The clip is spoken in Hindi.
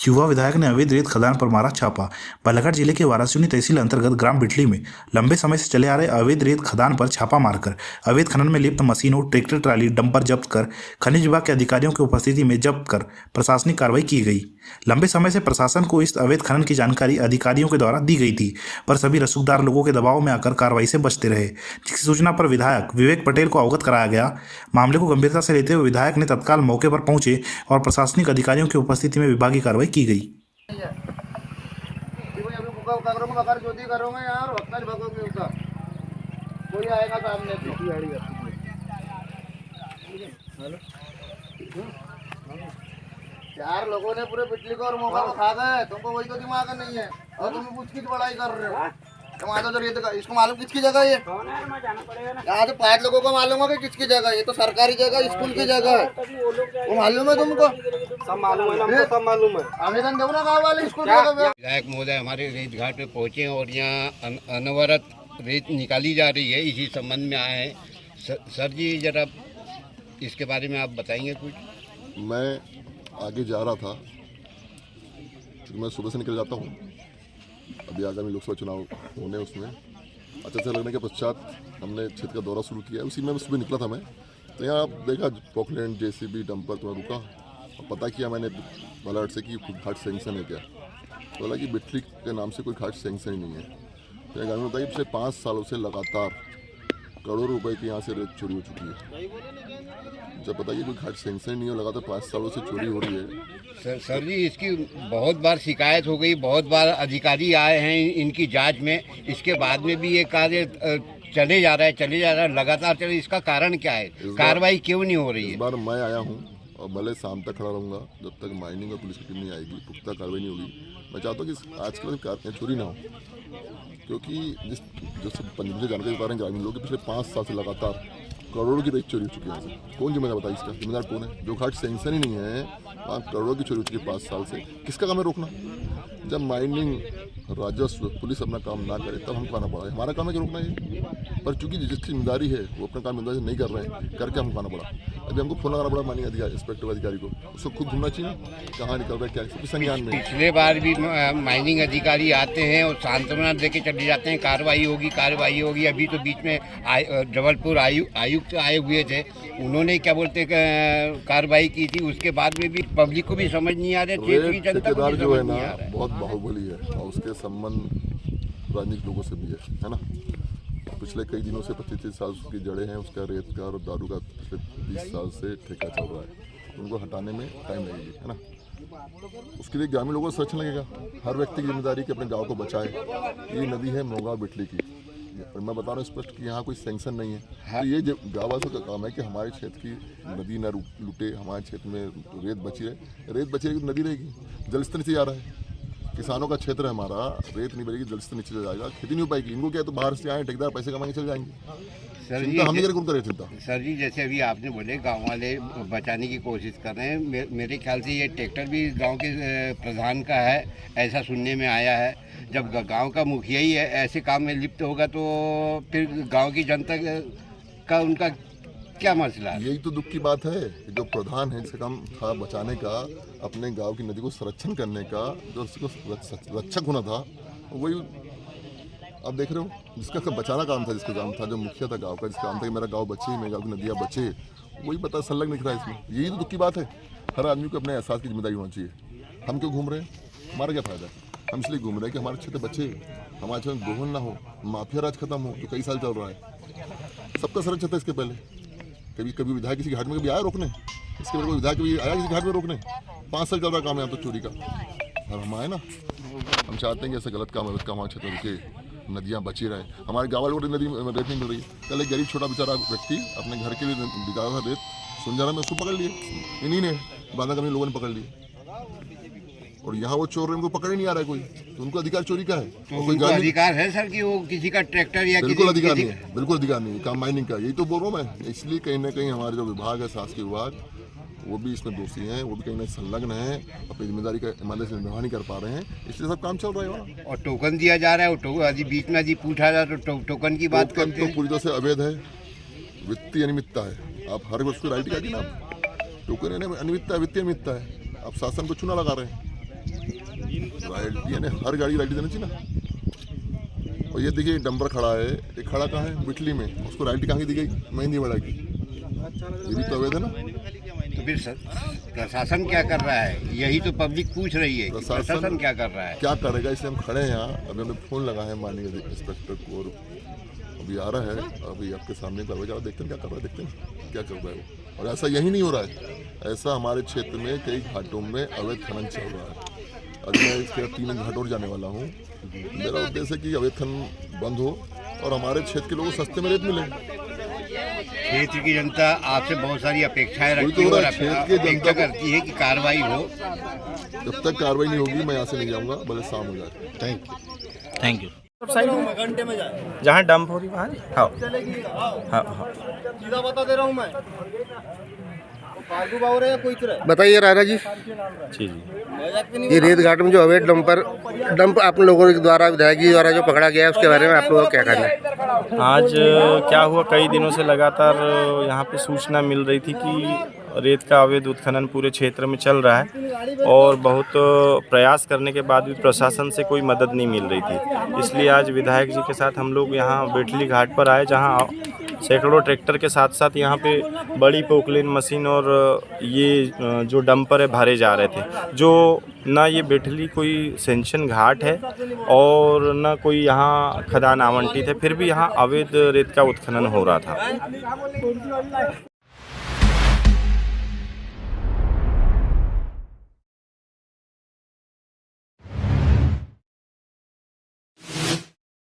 युवा विधायक ने अवैध रेत खदान पर मारा छापा। बालाघाट जिले के वारासिवनी तहसील अंतर्गत ग्राम बिटली में लंबे समय से चले आ रहे अवैध रेत खदान पर छापा मारकर अवैध खनन में लिप्त मशीनों, ट्रैक्टर ट्राली, डंपर जब्त कर खनिज विभाग के अधिकारियों की उपस्थिति में जब्त कर प्रशासनिक कार्रवाई की गई। लंबे समय से प्रशासन को इस अवैध खनन की जानकारी अधिकारियों के द्वारा दी गई थी, पर सभी रसूखदार लोगों के दबाव में आकर कार्रवाई से बचते रहे, जिसकी सूचना पर विधायक विवेक पटेल को अवगत कराया गया। मामले को गंभीरता से लेते हुए विधायक ने तत्काल मौके पर पहुंचे और प्रशासनिक अधिकारियों की उपस्थिति में विभागीय कार्रवाई की गई। कोई आएगा सामने चार लोगों ने पूरे बिजली को और मौका उठा गए। तुमको वही तो दिमाग नहीं है और तुम पूछ-पूछ बड़ाई कर रहे हो। तुम आ जाओ, इसको मालूम किसकी जगह है? यहाँ तो 5 लोगों को मालूम है कि किसकी जगह है। ये तो सरकारी जगह, स्कूल की जगह है। वो मालूम है तुमको? सब मालूम है, हमको सब मालूम है। आवेदन दो ना गाँव वाले स्कूल की जगह। विधायक महोदय हमारे रेत घाट पे पहुँचे और यहाँ अनवरत रेत निकाली जा रही है, इसी संबंध में आए हैं। सर जी जरा इसके बारे में आप बताएंगे कुछ? मैं आगे जा रहा था क्योंकि मैं सुबह से निकल जाता हूँ। अभी आगामी लोकसभा चुनाव होने उसमें अच्छा लगने के पश्चात हमने क्षेत्र का दौरा शुरू किया। उसी में सुबह निकला था मैं, तो यहाँ देखा पॉकलैंड, जेसीबी, डंपर। तो मैं रुका और पता किया मैंने बालाघाट से कि कोई घाट सेंक्शन है क्या। तो बोला कि बिटली के नाम से कोई घाट सेंक्शन ही नहीं है। तो गाँव में बताइए पिछले 5 सालों से लगातार करोड़ों रुपए की यहाँ से रेत चोरी हो चुकी है। जब बताइए कोई घाट सेंक्शन नहीं हो, लगातार 5 सालों से चोरी हो रही है। सर जी इसकी बहुत बार शिकायत हो गई, बहुत बार अधिकारी आए हैं इनकी जांच में, इसके बाद में भी ये कार्य चले जा रहा है लगातार चले। इसका कारण क्या है? कार्रवाई क्यों नहीं हो रही है? इस बार मैं आया हूँ और भले शाम तक खड़ा रहूँगा जब तक माइनिंग और पुलिस की टीम नहीं आएगी, पुख्ता कार्रवाई नहीं होगी। मैं चाहता हूँ कि आज कल चोरी ना हो, क्योंकि जैसे पंजाब से जानकारी बता रहे हैं ग्रामीण लोग पिछले 5 साल से लगातार करोड़ों की रेत चोरी हो चुकी है। कौन जिम्मेदार बताइए? इसका जिम्मेदार कौन है? जो घाट सेंक्शन ही नहीं है वहाँ करोड़ों की चोरी हो चुकी है 5 साल से। किसका काम है रोकना? जब माइनिंग, राजस्व, पुलिस अपना काम ना करे तब हमको आना पड़ा है। हमारा काम है कि रोकना है, पर चूंकि जिसकी जिम्मेदारी है वो अपना काम ईमानदारी से नहीं कर रहे हैं, करके हमको आना पड़ा। अभी हमको फोन लगाना पड़ा माइनिंग अधिकारी, इंस्पेक्टर अधिकारी को। उसको खुद घूमना चाहिए कहाँ निकल रहा है, क्या सबके संज्ञान में। पिछले बार भी माइनिंग अधिकारी आते हैं और सांत्वना देके चले जाते हैं, कार्रवाई होगी। अभी तो बीच में जबलपुर आयुक्त आए हुए थे, उन्होंने क्या बोलते कार्रवाई की थी। उसके बाद में भी पब्लिक को भी समझ नहीं आ रहा है, ठेकेदार जो है ना बहुत बाहुबली है और उसके संबंध राजनीतिक लोगों से भी है ना। पिछले कई दिनों से 25-30 साल की जड़ें हैं उसका, रेत का और दारू का पिछले 20 साल से ठेका चल रहा है। उनको हटाने में टाइम लगेगी, है ना। उसके लिए ग्रामीण लोगों को अच्छा लगेगा। हर व्यक्ति की जिम्मेदारी कि अपने गांव को बचाए। ये नदी है मोगा बिटली की, और मैं बता रहा हूँ स्पष्ट कि यहाँ कोई सेंक्शन नहीं है। तो ये गाँव वालों का काम है कि हमारे क्षेत्र की नदी न लूटे, हमारे क्षेत्र में रेत बची रहे। रेत बची रहेगी तो नदी रहेगी। जलस्तर नीचे जा रहा है, किसानों का क्षेत्र है हमारा, रेत नहीं बनेगी, जलस्तर नीचे चला जाएगा, खेती नहीं हो पाएगी। इनको क्या तो बाहर से आए ठेकेदार पैसे कमाएंगे चले जाएंगे। सर जी हम नहीं करें चिंता। सर जी जैसे अभी आपने बोले गांव वाले बचाने की कोशिश कर रहे हैं, मेरे ख्याल से ये ट्रैक्टर भी गांव के प्रधान का है, ऐसा सुनने में आया है। जब गांव का मुखिया ही ऐसे काम में लिप्त होगा तो फिर गांव की जनता का उनका क्या मसला है? यही तो दुख की बात है। जो प्रधान है जिसका काम था बचाने का, अपने गांव की नदी को संरक्षण करने का, जो उसको रक्षक होना था, वही अब देख रहे हो जिसका बचाना काम था, जिसका काम था, जो मुखिया था गांव का, जिसका काम था कि मेरा गांव बचे, मेरे गांव की नदियाँ बचे, वही पता संलग्न दिख रहा है इसमें। यही तो दुख की बात है। हर आदमी को अपने एहसास की जिम्मेदारी होना चाहिए। हम क्यों घूम रहे हैं? हमारा क्या फायदा है? हम इसलिए घूम रहे हैं कि हमारे क्षेत्र बचे, हमारे क्षेत्र में दोहन ना हो, माफिया राज खत्म हो, जो कई साल चल रहा है। सबका संरक्षण था इसके पहले। कभी विधायक किसी घाट में कभी आया रोकने? इसके पहले कोई विधायक कभी आया किसी घाट में रोकने? 5 साल चल रहा काम है यहाँ तो चोरी का, और हम आए ना। हम चाहते हैं कि ऐसा गलत काम है उसका हमारे क्षेत्र रुके, नदियाँ बची रहे। हमारे गाँव वालों को नदी रेत नहीं मिल रही। कल एक गरीब छोटा बेचारा व्यक्ति अपने घर के लिए बिका था रेत सुंजारा में, उसको पकड़ लिए इन्हीं ने, बांधा कमी लोगों ने पकड़ लिए। और यहाँ वो चोर उनको पकड़ ही नहीं आ रहा है कोई, तो उनको अधिकार चोरी का है। तो कोई अधिकार है सर कि वो किसी का ट्रैक्टर या बिल्कुल अधिकार नहीं है, बिल्कुल अधिकार नहीं है। काम माइनिंग का, यही तो बोल रहा हूँ मैं। इसलिए कहीं ना कहीं हमारे जो विभाग है, शासकीय विभाग, वो भी इसमें दोषी हैं, वो भी कहीं ना संलग्न हैं, अपनी जिम्मेदारी का ईमानदारी से निर्वहन नहीं कर पा रहे हैं, इसलिए सब काम चल रहा है वहाँ। और टोकन दिया जा रहा है, अभी बीच में पूछा जा तो टोकन की बात करते हैं। तो पूरी तरह से अवैध है, वित्तीय अनियमितता है। आप हर वस्तु राइट काटिए ना, टोकन यानी अनियमितता वित्तीय अनियमितता है, आप शासन को चूना लगा रहे हैं। राइट यानी हर गाड़ी राइट देना चाहिए ना। और ये देखिए डंपर खड़ा है, एक खड़ा कहाँ है बिटली में, उसको राइट कहाँ की दी गई, मेहंदीवाड़ा की, ये भी तो अवैध है ना। तो फिर प्रशासन क्या कर रहा है, यही तो पब्लिक पूछ रही है कि प्रशासन क्या कर रहा है। क्या करेगा, इसलिए हम खड़े हैं यहाँ। अभी हमने फ़ोन लगा है माननीय इंस्पेक्टर को, और अभी आ रहा है, अभी आपके सामने करवा जा रहा, देखते हैं क्या कर रहा है, देखते हैं क्या कर रहा है वो। और ऐसा यही नहीं हो रहा है, ऐसा हमारे क्षेत्र में कई घाटों में अवैध खनन चल रहा है। अभी मैं इसके 3 घाट और जाने वाला हूँ। मेरा उद्देश्य है कि अवैध खनन बंद हो और हमारे क्षेत्र के लोगों को सस्ते में रेत मिले। क्षेत्र की जनता आपसे बहुत सारी अपेक्षाएं वही रखती तो है और क्षेत्र की जनता अपेक्षा करती है कि कार्रवाई हो। जब तक कार्रवाई नहीं होगी मैं यहाँ से नहीं जाऊँगा, भले शाम हो जाए। Thank you. जहाँ डंप हो रही वहाँ हाँ हाँ हाँ। सीधा बता दे रहा हूँ मैं, फालतू बावर है कोई तरह। बताइए राणा जी, जी जी। ये रेत घाट में जो अवैध डंप आप लोगों के द्वारा, विधायक जी द्वारा जो पकड़ा गया है, उसके बारे में आप लोगों को क्या कहना है? आज क्या हुआ, कई दिनों से लगातार यहाँ पे सूचना मिल रही थी कि रेत का अवैध उत्खनन पूरे क्षेत्र में चल रहा है और बहुत प्रयास करने के बाद भी प्रशासन से कोई मदद नहीं मिल रही थी। इसलिए आज विधायक जी के साथ हम लोग यहाँ बेटली घाट पर आए, जहाँ सैकड़ों ट्रैक्टर के साथ साथ यहाँ पे बड़ी पोकलेन मशीन और ये जो डंपर है भरे जा रहे थे। जो ना ये बेटली कोई सेंक्शन घाट है और ना कोई यहाँ खदान आवंटित है, फिर भी यहाँ अवैध रेत का उत्खनन हो रहा था।